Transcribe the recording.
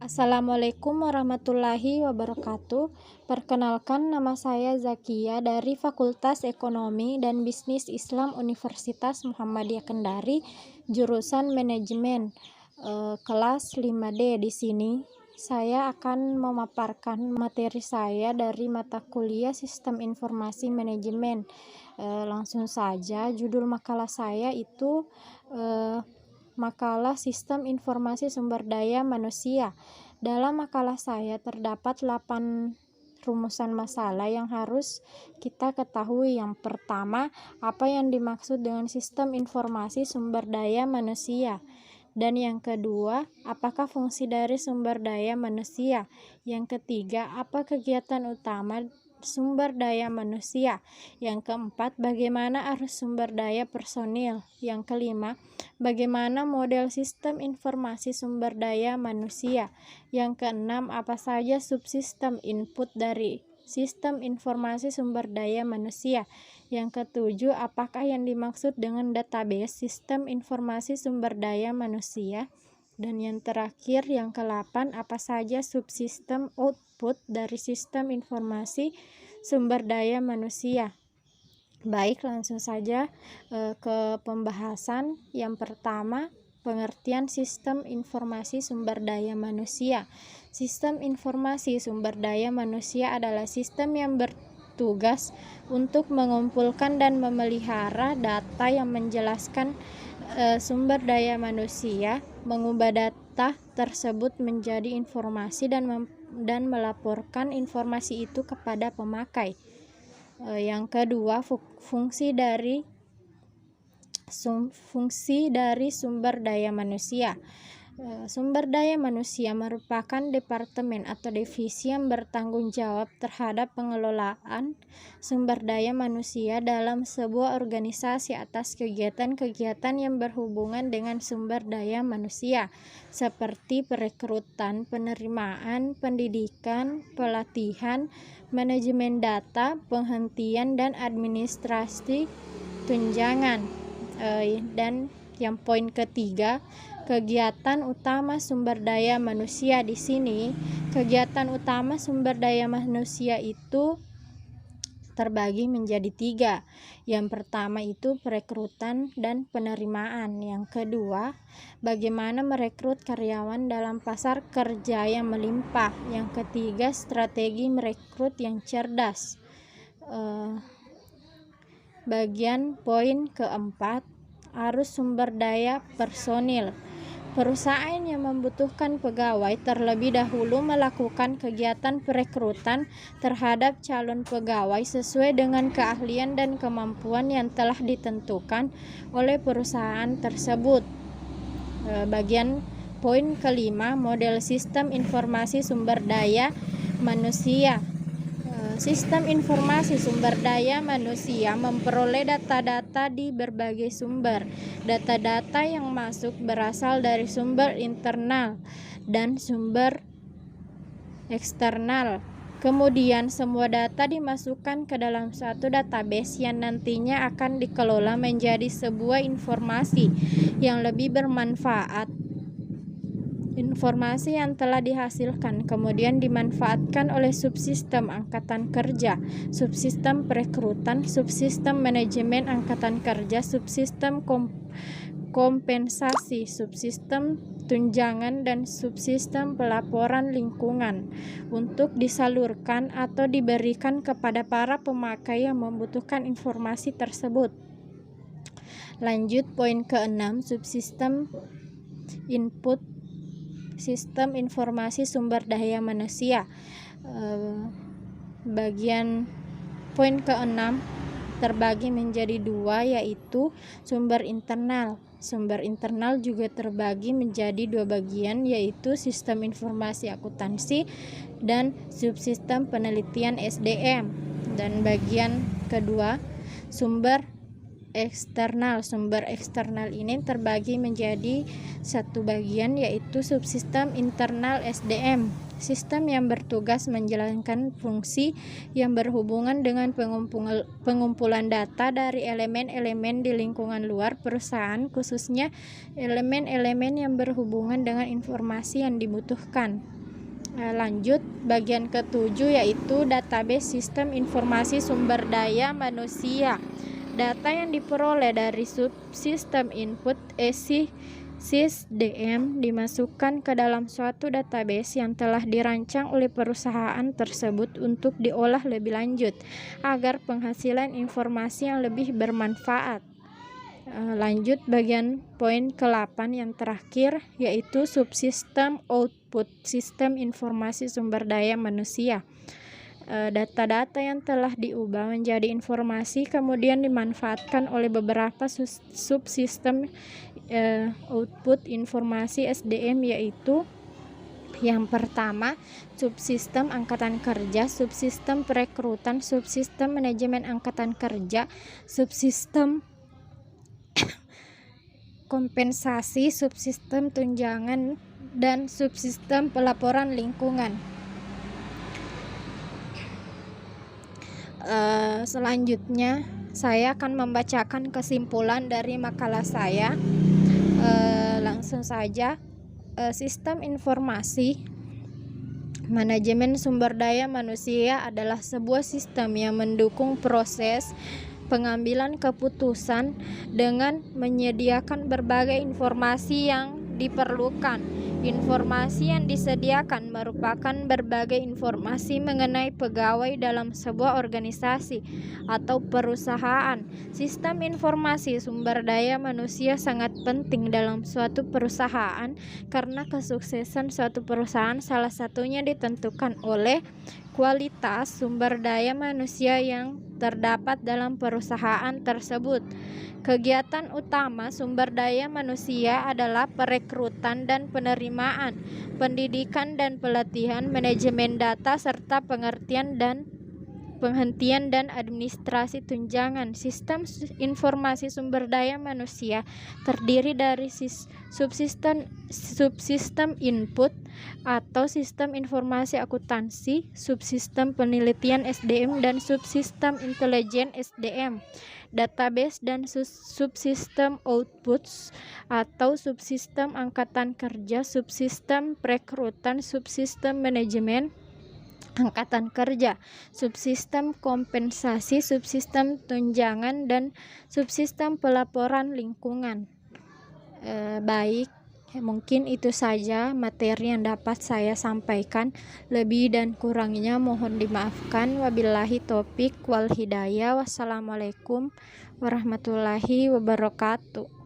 Assalamualaikum warahmatullahi wabarakatuh. Perkenalkan, nama saya Zakia dari Fakultas Ekonomi dan Bisnis Islam Universitas Muhammadiyah Kendari, jurusan Manajemen, kelas 5D. Di sini saya akan memaparkan materi saya dari mata kuliah Sistem Informasi Manajemen. Langsung saja, judul makalah saya itu makalah Sistem Informasi Sumber Daya Manusia. Dalam makalah saya terdapat 8 rumusan masalah yang harus kita ketahui. Yang pertama, apa yang dimaksud dengan sistem informasi sumber daya manusia? Dan yang kedua, apakah fungsi dari sumber daya manusia? Yang ketiga, apa kegiatan utama sumber daya manusia? Yang keempat, bagaimana arus sumber daya personil? Yang kelima, bagaimana model sistem informasi sumber daya manusia? Yang keenam, apa saja subsistem input dari sistem informasi sumber daya manusia? Yang ketujuh, apakah yang dimaksud dengan database sistem informasi sumber daya manusia? Dan yang terakhir, yang ke-8, apa saja subsistem output dari sistem informasi sumber daya manusia? Baik, langsung saja ke pembahasan. Yang pertama, pengertian sistem informasi sumber daya manusia. Sistem informasi sumber daya manusia adalah sistem yang bertugas untuk mengumpulkan dan memelihara data yang menjelaskan sumber daya manusia, mengubah data tersebut menjadi informasi dan melaporkan informasi itu kepada pemakai. Yang kedua, fungsi dari sumber daya manusia. Sumber daya manusia merupakan departemen atau divisi yang bertanggung jawab terhadap pengelolaan sumber daya manusia dalam sebuah organisasi atas kegiatan-kegiatan yang berhubungan dengan sumber daya manusia, seperti perekrutan, penerimaan, pendidikan, pelatihan, manajemen data, penghentian, dan administrasi tunjangan. Dan yang poin ketiga, kegiatan utama sumber daya manusia. Di sini, kegiatan utama sumber daya manusia itu terbagi menjadi 3. Yang pertama itu perekrutan dan penerimaan. Yang kedua, bagaimana merekrut karyawan dalam pasar kerja yang melimpah. Yang ketiga, strategi merekrut yang cerdas. Bagian poin keempat, arus sumber daya personil. Perusahaan yang membutuhkan pegawai terlebih dahulu melakukan kegiatan perekrutan terhadap calon pegawai sesuai dengan keahlian dan kemampuan yang telah ditentukan oleh perusahaan tersebut. Bagian poin kelima, model sistem informasi sumber daya manusia. Sistem informasi sumber daya manusia memperoleh data-data di berbagai sumber. Data-data yang masuk berasal dari sumber internal dan sumber eksternal. Kemudian semua data dimasukkan ke dalam satu database yang nantinya akan dikelola menjadi sebuah informasi yang lebih bermanfaat. Informasi yang telah dihasilkan kemudian dimanfaatkan oleh subsistem angkatan kerja, subsistem perekrutan, subsistem manajemen angkatan kerja, subsistem kompensasi, subsistem tunjangan, dan subsistem pelaporan lingkungan untuk disalurkan atau diberikan kepada para pemakai yang membutuhkan informasi tersebut. Lanjut, poin ke-6, subsistem input sistem informasi sumber daya manusia. Bagian poin ke-6 terbagi menjadi 2, yaitu sumber internal. Sumber internal juga terbagi menjadi 2 bagian, yaitu sistem informasi akuntansi dan subsistem penelitian SDM. Dan bagian kedua, sumber eksternal. Sumber eksternal ini terbagi menjadi 1 bagian, yaitu subsistem internal SDM, sistem yang bertugas menjalankan fungsi yang berhubungan dengan pengumpulan data dari elemen-elemen di lingkungan luar perusahaan, khususnya elemen-elemen yang berhubungan dengan informasi yang dibutuhkan. Lanjut, bagian ketujuh yaitu database sistem informasi sumber daya manusia. Data yang diperoleh dari subsistem input SISDM dimasukkan ke dalam suatu database yang telah dirancang oleh perusahaan tersebut untuk diolah lebih lanjut agar penghasilan informasi yang lebih bermanfaat. Lanjut bagian poin ke-8 yang terakhir yaitu subsistem output sistem informasi sumber daya manusia. Data-data yang telah diubah menjadi informasi kemudian dimanfaatkan oleh beberapa subsistem output informasi SDM, yaitu yang pertama, subsistem angkatan kerja, subsistem perekrutan, subsistem manajemen angkatan kerja, subsistem kompensasi, subsistem tunjangan, dan subsistem pelaporan lingkungan. Selanjutnya saya akan membacakan kesimpulan dari makalah saya. Langsung saja, sistem informasi manajemen sumber daya manusia adalah sebuah sistem yang mendukung proses pengambilan keputusan dengan menyediakan berbagai informasi yang diperlukan. Informasi yang disediakan merupakan berbagai informasi mengenai pegawai dalam sebuah organisasi atau perusahaan. Sistem informasi sumber daya manusia sangat penting dalam suatu perusahaan karena kesuksesan suatu perusahaan salah satunya ditentukan oleh kualitas sumber daya manusia yang terdapat dalam perusahaan tersebut. Kegiatan utama sumber daya manusia adalah perekrutan dan penerimaan, pendidikan dan pelatihan, manajemen data, serta penghentian dan administrasi tunjangan. Sistem informasi sumber daya manusia terdiri dari subsistem input atau sistem informasi akuntansi, subsistem penelitian SDM, dan subsistem intelijen SDM, database dan subsistem outputs atau subsistem angkatan kerja, subsistem perekrutan, subsistem manajemen angkatan kerja, subsistem kompensasi, subsistem tunjangan, dan subsistem pelaporan lingkungan. Baik, mungkin itu saja materi yang dapat saya sampaikan. Lebih dan kurangnya mohon dimaafkan. Wabillahi taufiq wal hidayah. Wassalamualaikum warahmatullahi wabarakatuh.